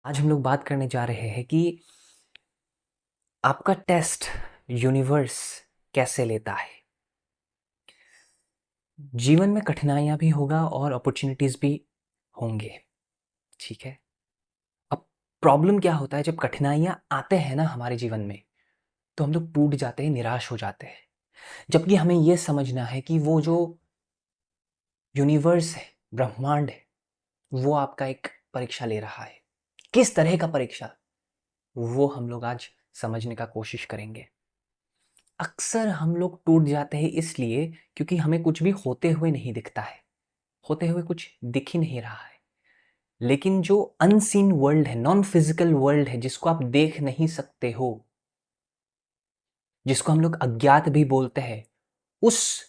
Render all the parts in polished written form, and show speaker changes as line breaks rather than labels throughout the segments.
आज हम लोग बात करने जा रहे हैं कि आपका टेस्ट यूनिवर्स कैसे लेता है। जीवन में कठिनाइयां भी होगा और अपॉर्चुनिटीज भी होंगे, ठीक है। अब प्रॉब्लम क्या होता है, जब कठिनाइयां आते हैं ना हमारे जीवन में, तो हम लोग टूट जाते हैं, निराश हो जाते हैं। जबकि हमें यह समझना है कि वो जो यूनिवर्स है, ब्रह्मांड है, वो आपका एक परीक्षा ले रहा है। किस तरह का परीक्षा, वो हम लोग आज समझने का कोशिश करेंगे। अक्सर हम लोग टूट जाते हैं इसलिए क्योंकि हमें कुछ भी होते हुए नहीं दिखता है, होते हुए कुछ दिख ही नहीं रहा है। लेकिन जो अनसीन वर्ल्ड है, नॉन फिजिकल वर्ल्ड है, जिसको आप देख नहीं सकते हो, जिसको हम लोग अज्ञात भी बोलते हैं, उस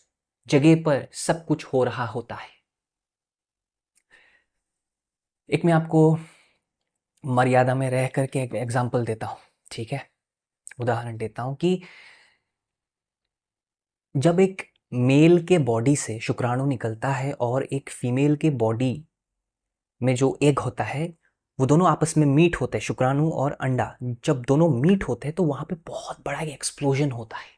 जगह पर सब कुछ हो रहा होता है। एक मैं आपको मर्यादा में रह करके एक एग्जाम्पल देता हूं, ठीक है। उदाहरण देता हूं कि जब एक मेल के बॉडी से शुक्राणु निकलता है और एक फीमेल के बॉडी में जो एग होता है, वो दोनों आपस में मीट होते हैं, शुक्राणु और अंडा जब दोनों मीट होते हैं तो वहां पे बहुत बड़ा एक्सप्लोजन होता है,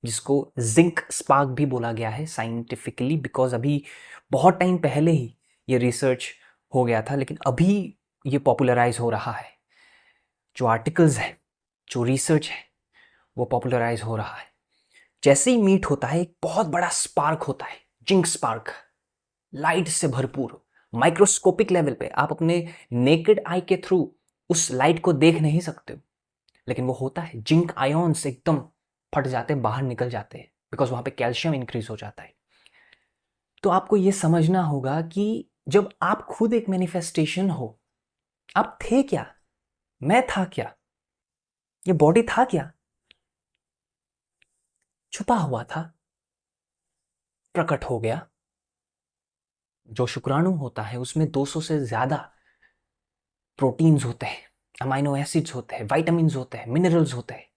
जिसको जिंक स्पार्क भी बोला गया है साइंटिफिकली। बिकॉज अभी बहुत टाइम पहले ही ये रिसर्च हो गया था, लेकिन अभी ये पॉपुलराइज हो रहा है। जो आर्टिकल्स है, जो रिसर्च है, वो पॉपुलराइज हो रहा है। जैसे ही मीट होता है, एक बहुत बड़ा स्पार्क होता है, जिंक स्पार्क, लाइट से भरपूर। माइक्रोस्कोपिक लेवल पे आप अपने नेकेड आई के थ्रू उस लाइट को देख नहीं सकते हो, लेकिन वो होता है। जिंक आयोन्स एकदम फट जाते हैं, बाहर निकल जाते हैं, बिकॉज वहां पे कैल्शियम इंक्रीज हो जाता है। तो आपको ये समझना होगा कि जब आप खुद एक मैनिफेस्टेशन हो, आप थे क्या, मैं था क्या, ये बॉडी था क्या, छुपा हुआ था, प्रकट हो गया। जो शुक्राणु होता है उसमें 200 से ज्यादा प्रोटीन्स होते हैं, अमाइनो एसिड्स होते हैं, वाइटामिन होते हैं, मिनरल्स होते हैं।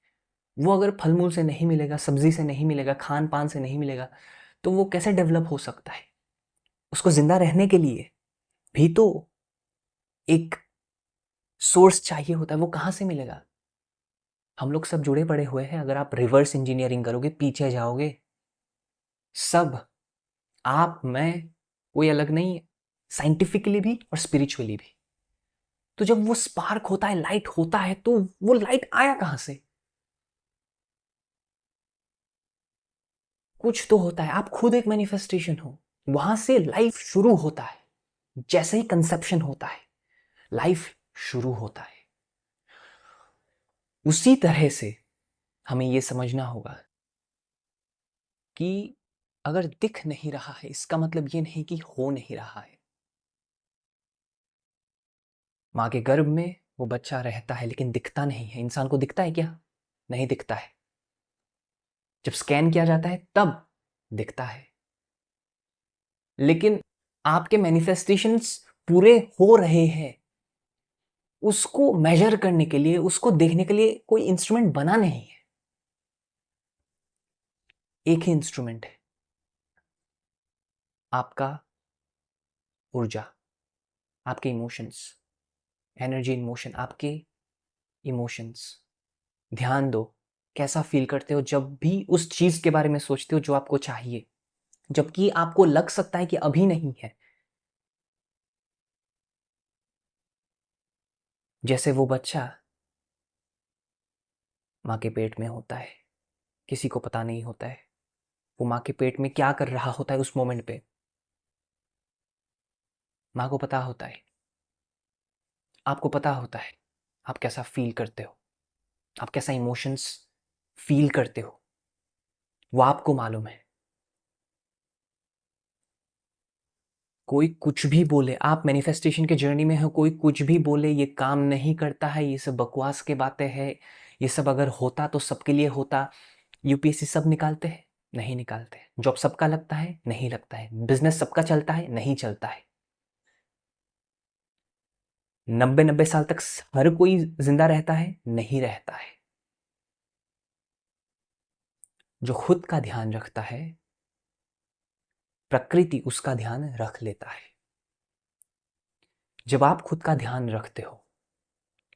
वो अगर फल मूल से नहीं मिलेगा, सब्जी से नहीं मिलेगा, खान पान से नहीं मिलेगा, तो वो कैसे डेवलप हो सकता है। उसको जिंदा रहने के लिए भी तो एक सोर्स चाहिए होता है। वो कहाँ से मिलेगा। हम लोग सब जुड़े पड़े हुए हैं। अगर आप रिवर्स इंजीनियरिंग करोगे, पीछे जाओगे, सब, आप, मैं, कोई अलग नहीं है, साइंटिफिकली भी और स्पिरिचुअली भी। तो जब वो स्पार्क होता है, लाइट होता है, तो वो लाइट आया कहां से। कुछ तो होता है। आप खुद एक मैनिफेस्टेशन हो, वहां से लाइफ शुरू होता है। जैसे ही कंसेप्शन होता है, लाइफ शुरू होता है। उसी तरह से हमें यह समझना होगा कि अगर दिख नहीं रहा है, इसका मतलब यह नहीं कि हो नहीं रहा है। मां के गर्भ में वो बच्चा रहता है, लेकिन दिखता नहीं है। इंसान को दिखता है क्या, नहीं दिखता है। जब स्कैन किया जाता है तब दिखता है। लेकिन आपके मैनिफेस्टेशंस पूरे हो रहे हैं, उसको मेजर करने के लिए, उसको देखने के लिए कोई इंस्ट्रूमेंट बना नहीं है। एक ही इंस्ट्रूमेंट है, आपका ऊर्जा, आपके इमोशंस, एनर्जी इन मोशन, आपके इमोशंस। ध्यान दो, कैसा फील करते हो जब भी उस चीज के बारे में सोचते हो जो आपको चाहिए, जबकि आपको लग सकता है कि अभी नहीं है। जैसे वो बच्चा माँ के पेट में होता है, किसी को पता नहीं होता है वो माँ के पेट में क्या कर रहा होता है उस मोमेंट पे। माँ को पता होता है, आपको पता होता है आप कैसा फील करते हो, आप कैसा इमोशंस फील करते हो, वो आपको मालूम है। कोई कुछ भी बोले, आप मैनिफेस्टेशन के जर्नी में हो, कोई कुछ भी बोले ये काम नहीं करता है, ये सब बकवास के बातें हैं, ये सब अगर होता तो सबके लिए होता। यूपीएससी सब निकालते हैं, नहीं निकालते। जॉब सबका लगता है, नहीं लगता है। बिजनेस सबका चलता है, नहीं चलता है। 90-90 साल तक हर कोई जिंदा रहता है, नहीं रहता है। जो खुद का ध्यान रखता है, प्रकृति उसका ध्यान रख लेता है। जब आप खुद का ध्यान रखते हो,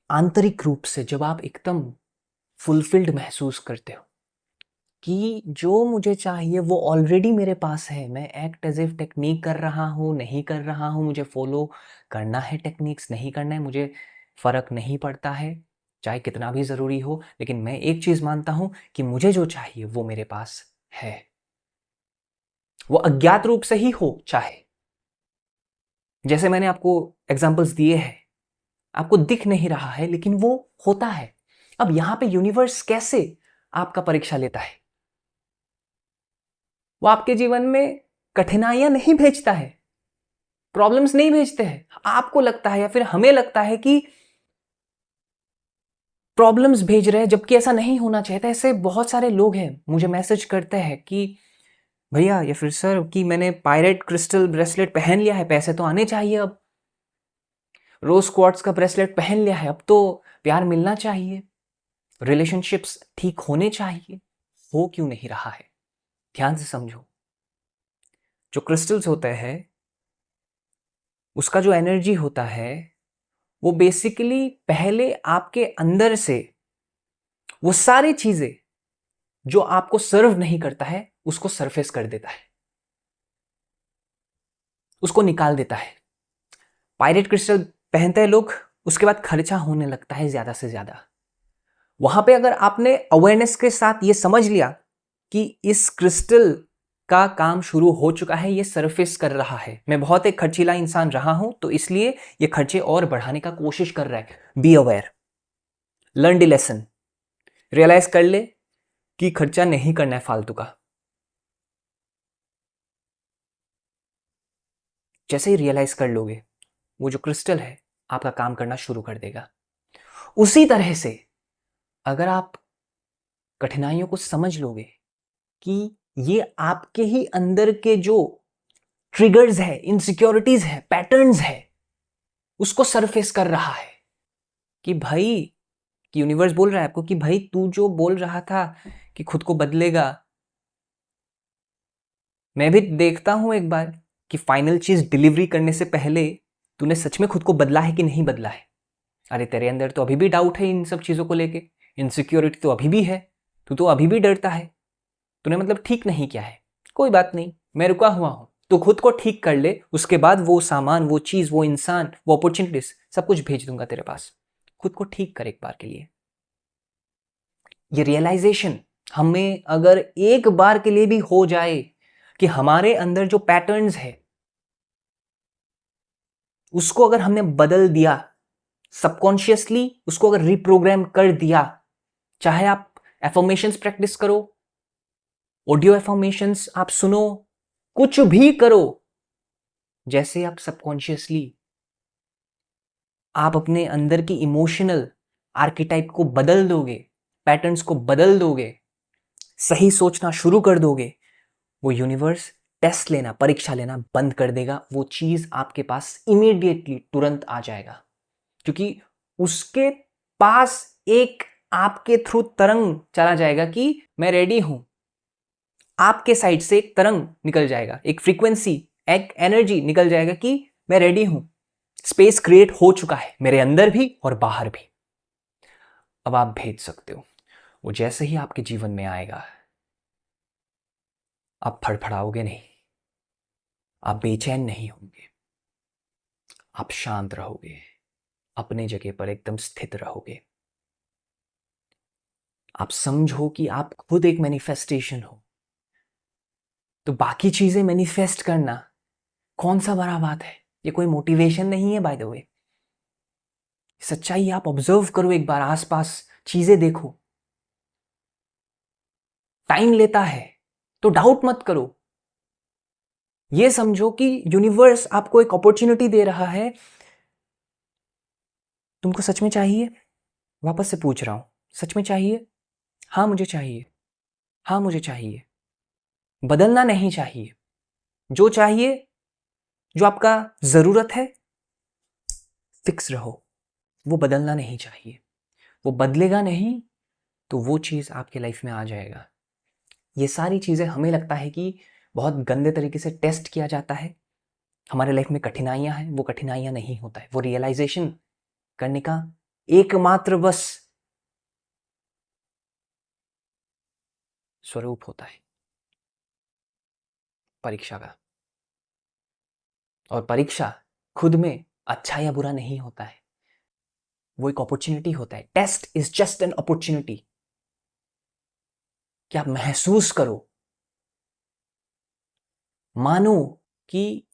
आंतरिक रूप से जब आप एकदम फुलफिल्ड महसूस करते हो कि जो मुझे चाहिए वो ऑलरेडी मेरे पास है, मैं एक्ट एज इफ टेक्निक कर रहा हूँ, नहीं कर रहा हूँ, मुझे फॉलो करना है टेक्निक्स, नहीं करना है, मुझे फ़र्क नहीं पड़ता है, चाहे कितना भी ज़रूरी हो, लेकिन मैं एक चीज़ मानता हूँ कि मुझे जो चाहिए वो मेरे पास है। वो अज्ञात रूप से ही हो, चाहे जैसे मैंने आपको एग्जाम्पल्स दिए हैं, आपको दिख नहीं रहा है लेकिन वो होता है। अब यहां पे यूनिवर्स कैसे आपका परीक्षा लेता है? वो आपके जीवन में कठिनाइयां नहीं भेजता है, प्रॉब्लम्स नहीं भेजते हैं। आपको लगता है या फिर हमें लगता है कि प्रॉब्लम्स भेज रहे हैं, जबकि ऐसा नहीं होना चाहिए था। ऐसे बहुत सारे लोग हैं मुझे मैसेज करते हैं कि भैया या फिर सर कि मैंने पायरेट क्रिस्टल ब्रेसलेट पहन लिया है, पैसे तो आने चाहिए, अब रोज क्वार्ट्स का ब्रेसलेट पहन लिया है, अब तो प्यार मिलना चाहिए, रिलेशनशिप्स ठीक होने चाहिए, हो क्यों नहीं रहा है? ध्यान से समझो, जो क्रिस्टल्स होते हैं उसका जो एनर्जी होता है वो बेसिकली पहले आपके अंदर से वो सारी चीजें जो आपको सर्व नहीं करता है उसको सरफेस कर देता है, उसको निकाल देता है। पायरेट क्रिस्टल पहनते हैं लोग, उसके बाद खर्चा होने लगता है ज्यादा से ज्यादा। वहां पे अगर आपने अवेयरनेस के साथ ये समझ लिया कि इस क्रिस्टल का काम शुरू हो चुका है, ये सरफेस कर रहा है, मैं बहुत एक खर्चीला इंसान रहा हूं तो इसलिए ये खर्चे और बढ़ाने का कोशिश कर रहा है, be aware, learn the lesson, realize कर ले कि खर्चा नहीं करना है फालतू का। जैसे ही रियलाइज कर लोगे वो जो क्रिस्टल है आपका काम करना शुरू कर देगा। उसी तरह से अगर आप कठिनाइयों को समझ लोगे कि ये आपके ही अंदर के जो ट्रिगर्स है, इनसिक्योरिटीज है, पैटर्न्स है, उसको सरफेस कर रहा है कि भाई, कि यूनिवर्स बोल रहा है आपको कि भाई तू जो बोल रहा था कि खुद को बदलेगा, मैं भी देखता हूं एक बार कि फाइनल चीज डिलीवरी करने से पहले तूने सच में खुद को बदला है कि नहीं बदला है। अरे तेरे अंदर तो अभी भी डाउट है इन सब चीजों को लेके, इनसिक्योरिटी तो अभी भी है, तू तो अभी भी डरता है, तूने मतलब ठीक नहीं किया है। कोई बात नहीं, मैं रुका हुआ हूं, तो खुद को ठीक कर ले, उसके बाद वो सामान, वो चीज, वो इंसान, वो अपॉर्चुनिटीज सब कुछ भेज दूंगा तेरे पास। खुद को ठीक कर एक बार के लिए। ये रियलाइजेशन हमें अगर एक बार के लिए भी हो जाए कि हमारे अंदर जो पैटर्न्स है उसको अगर हमने बदल दिया, सबकॉन्शियसली उसको अगर रिप्रोग्राम कर दिया, चाहे आप एफर्मेशंस प्रैक्टिस करो, ऑडियो एफर्मेशंस आप सुनो, कुछ भी करो, जैसे आप सबकॉन्शियसली आप अपने अंदर की इमोशनल आर्किटाइप को बदल दोगे, पैटर्न्स को बदल दोगे, सही सोचना शुरू कर दोगे, वो यूनिवर्स टेस्ट लेना, परीक्षा लेना बंद कर देगा। वो चीज आपके पास इमीडिएटली तुरंत आ जाएगा, क्योंकि उसके पास एक आपके थ्रू तरंग चला जाएगा कि मैं रेडी हूं। आपके साइड से एक तरंग निकल जाएगा, एक फ्रीक्वेंसी, एक एनर्जी निकल जाएगा कि मैं रेडी हूं। स्पेस क्रिएट हो चुका है मेरे अंदर भी और बाहर भी। अब आप भेज सकते हो। वो जैसे ही आपके जीवन में आएगा आप फड़फड़ाओगे नहीं, आप बेचैन नहीं होंगे, आप शांत रहोगे, अपने जगह पर एकदम स्थित रहोगे। आप समझो कि आप खुद एक मैनिफेस्टेशन हो, तो बाकी चीजें मैनिफेस्ट करना कौन सा बड़ा बात है? ये कोई मोटिवेशन नहीं है बाय द वे। सच्चाई आप ऑब्जर्व करो, एक बार आसपास चीजें देखो। टाइम लेता है तो डाउट मत करो, ये समझो कि यूनिवर्स आपको एक अपॉर्चुनिटी दे रहा है। तुमको सच में चाहिए? वापस से पूछ रहा हूं, सच में चाहिए? हाँ मुझे चाहिए, हाँ मुझे चाहिए। बदलना नहीं चाहिए, जो चाहिए, जो आपका जरूरत है, फिक्स रहो। वो बदलना नहीं चाहिए, वो बदलेगा नहीं तो वो चीज आपके लाइफ में आ जाएगा। ये सारी चीजें हमें लगता है कि बहुत गंदे तरीके से टेस्ट किया जाता है, हमारे लाइफ में कठिनाइयां हैं, वो कठिनाइयां नहीं होता है, वो रियलाइजेशन करने का एकमात्र बस स्वरूप होता है परीक्षा का। और परीक्षा खुद में अच्छा या बुरा नहीं होता है, वो एक अपॉर्चुनिटी होता है। Test is just an opportunity कि आप महसूस करो, मानो कि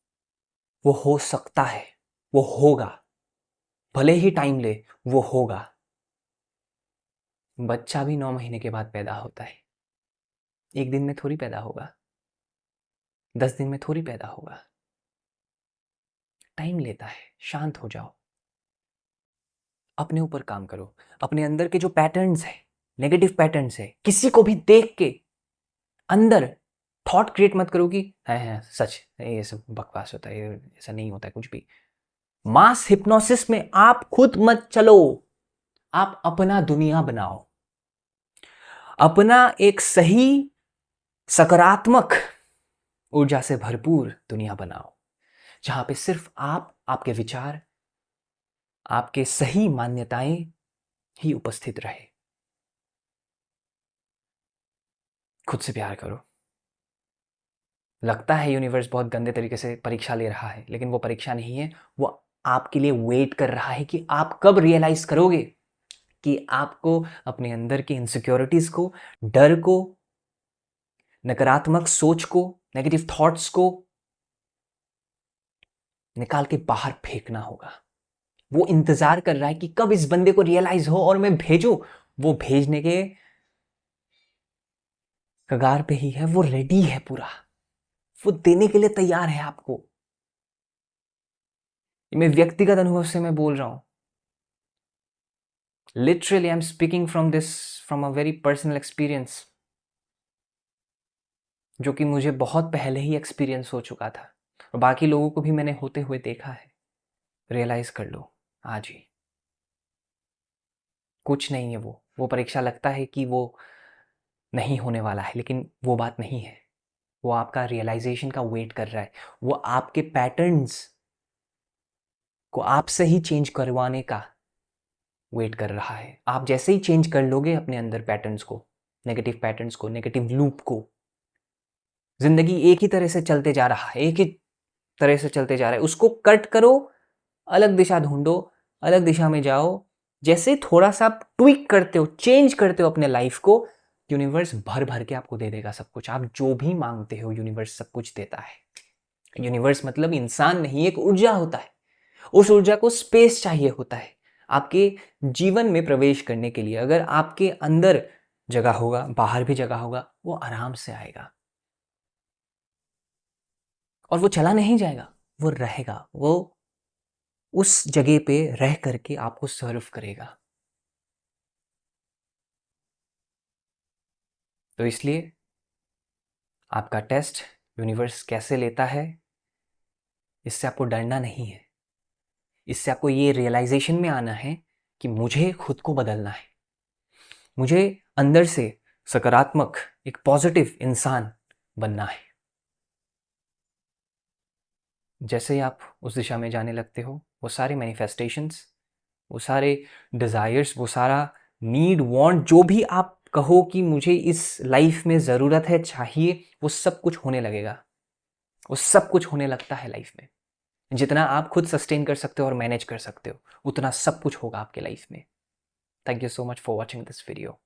वो हो सकता है, वो होगा, भले ही टाइम ले, वो होगा। बच्चा भी 9 महीने के बाद पैदा होता है, एक दिन में थोड़ी पैदा होगा, 10 दिन में थोड़ी पैदा होगा, टाइम लेता है। शांत हो जाओ, अपने ऊपर काम करो, अपने अंदर के जो पैटर्न्स है, नेगेटिव पैटर्न्स है, किसी को भी देख के अंदर थॉट क्रिएट मत करो कि है सच, ये सब बकवास होता है, ये ऐसा नहीं होता है कुछ भी। मास हिप्नोसिस में आप खुद मत चलो, आप अपना दुनिया बनाओ, अपना एक सही सकारात्मक ऊर्जा से भरपूर दुनिया बनाओ, जहां पे सिर्फ आप, आपके विचार, आपके सही मान्यताएं ही उपस्थित रहे। खुद से प्यार करो। लगता है यूनिवर्स बहुत गंदे तरीके से परीक्षा ले रहा है, लेकिन वो परीक्षा नहीं है, वो आपके लिए वेट कर रहा है कि आप कब रियलाइज करोगे कि आपको अपने अंदर की इनसिक्योरिटीज को, डर को, नकारात्मक सोच को, नेगेटिव थॉट्स को निकाल के बाहर फेंकना होगा। वो इंतजार कर रहा है कि कब इस बंदे को रियलाइज हो और मैं भेजूं। वो भेजने के कगार पे ही है, वो रेडी है पूरा, वो देने के लिए तैयार है आपको। मैं व्यक्तिगत अनुभव से मैं बोल रहा हूं, literally I am speaking from this, from a very personal experience, जो कि मुझे बहुत पहले ही एक्सपीरियंस हो चुका था और बाकी लोगों को भी मैंने होते हुए देखा है। रियलाइज कर लो आज ही, कुछ नहीं है वो परीक्षा लगता है कि वो नहीं होने वाला है, लेकिन वो बात नहीं है। वो आपका रियलाइजेशन का वेट कर रहा है, वो आपके पैटर्न्स को आपसे ही चेंज करवाने का वेट कर रहा है। आप जैसे ही चेंज कर लोगे अपने अंदर पैटर्न्स को, नेगेटिव पैटर्न्स को, नेगेटिव लूप को, जिंदगी एक ही तरह से चलते जा रहा है, एक ही तरह से चलते जा रहा है, उसको कट करो, अलग दिशा ढूंढो, अलग दिशा में जाओ। जैसे थोड़ा सा आप ट्विक करते हो, चेंज करते हो अपने लाइफ को, यूनिवर्स भर भर के आपको दे देगा सब कुछ। आप जो भी मांगते हो यूनिवर्स सब कुछ देता है। यूनिवर्स मतलब इंसान नहीं, एक ऊर्जा होता है। उस ऊर्जा को स्पेस चाहिए होता है आपके जीवन में प्रवेश करने के लिए। अगर आपके अंदर जगह होगा, बाहर भी जगह होगा, वो आराम से आएगा और वो चला नहीं जाएगा, वो रहेगा, वो उस जगह पे रह करके आपको सर्व करेगा। तो इसलिए आपका टेस्ट यूनिवर्स कैसे लेता है, इससे आपको डरना नहीं है। इससे आपको ये रियलाइजेशन में आना है कि मुझे खुद को बदलना है, मुझे अंदर से सकारात्मक एक पॉजिटिव इंसान बनना है। जैसे ही आप उस दिशा में जाने लगते हो, वो सारे मैनिफेस्टेशंस, वो सारे डिज़ायर्स, वो सारा नीड, वांट, जो भी आप कहो कि मुझे इस लाइफ में ज़रूरत है, चाहिए, वो सब कुछ होने लगेगा। वो सब कुछ होने लगता है लाइफ में। जितना आप खुद सस्टेन कर सकते हो और मैनेज कर सकते हो, उतना सब कुछ होगा आपके लाइफ में। Thank you so much for watching this video.